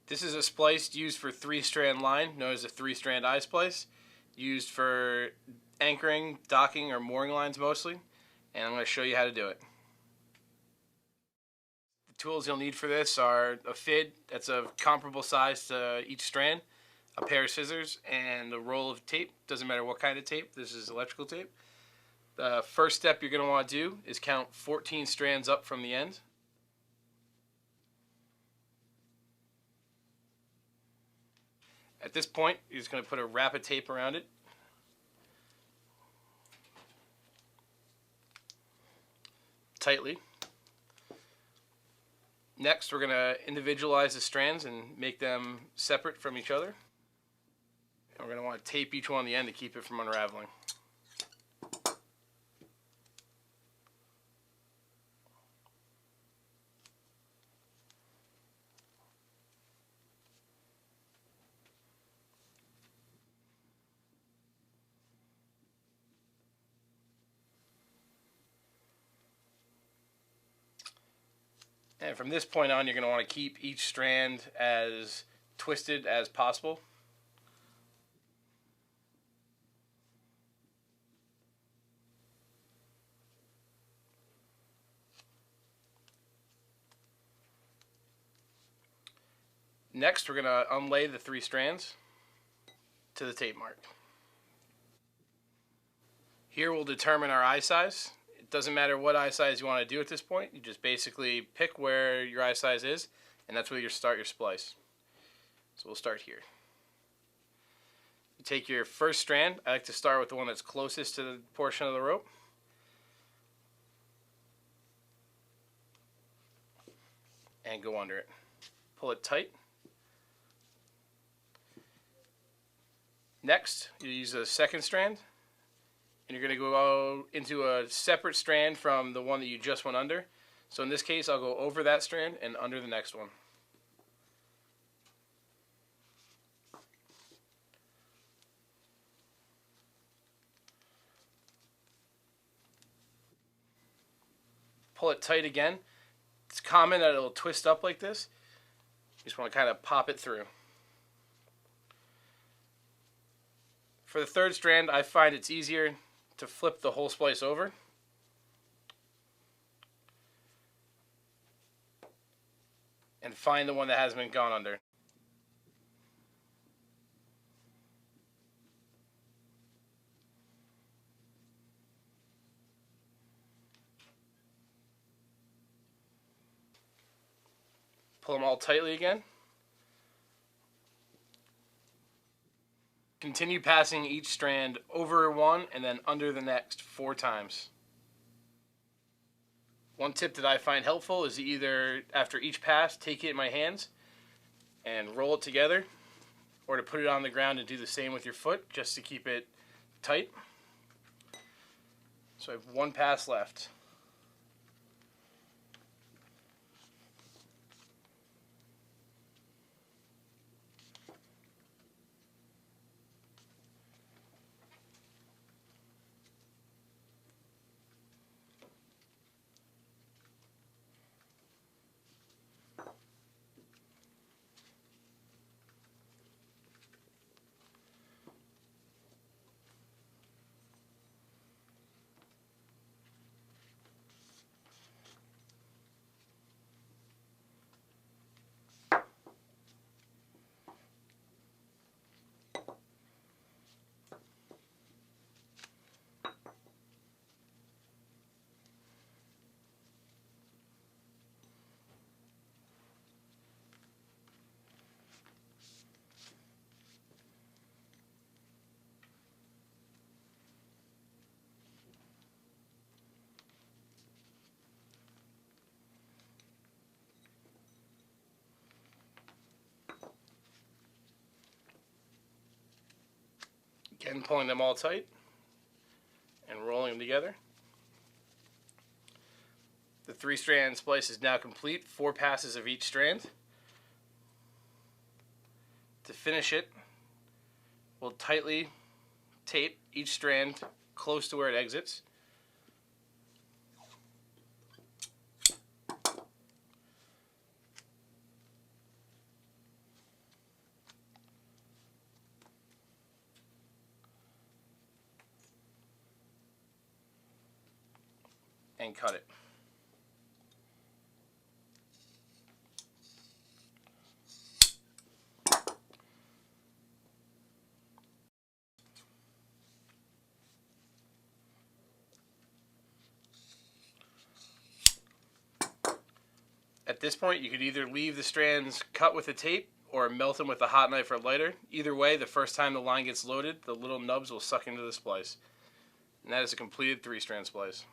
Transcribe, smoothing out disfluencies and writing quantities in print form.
This is a splice used for 3-strand line, known as a 3-strand eye splice, used for anchoring, docking, or mooring lines mostly, and I'm going to show you how to do it. The tools you'll need for this are a fid that's of comparable size to each strand, a pair of scissors, and a roll of tape. Doesn't matter what kind of tape, this is electrical tape. The first step you're going to want to do is count 14 strands up from the end. At this point, you're just going to put a wrap of tape around it. Tightly. Next, we're going to individualize the strands and make them separate from each other. And we're going to want to tape each one on the end to keep it from unraveling. And from this point on, you're going to want to keep each strand as twisted as possible. Next, we're going to unlay the 3 strands to the tape mark. Here we'll determine our eye size. It doesn't matter what eye size you want to do at this point. You just basically pick where your eye size is, and that's where you start your splice. So we'll start here. You take your first strand. I like to start with the one that's closest to the portion of the rope. And go under it. Pull it tight. Next, you use a second strand. And you're going to go into a separate strand from the one that you just went under. So in this case, I'll go over that strand and under the next one. Pull it tight again. It's common that it'll twist up like this. You just want to kind of pop it through. For the third strand, I find it's easier to flip the whole splice over. And find the one that hasn't been gone under. Pull them all tightly again. Continue passing each strand over one and then under the next 4 times. One tip that I find helpful is either after each pass, take it in my hands and roll it together, or to put it on the ground and do the same with your foot just to keep it tight. So I have 1 pass left. Again, pulling them all tight and rolling them together. The 3-strand splice is now complete. 4 passes of each strand. To finish it, we'll tightly tape each strand close to where it exits. and cut it. At this point, you could either leave the strands cut with a tape or melt them with a hot knife or lighter. Either way, the first time the line gets loaded, the little nubs will suck into the splice. And that is a completed 3-strand splice.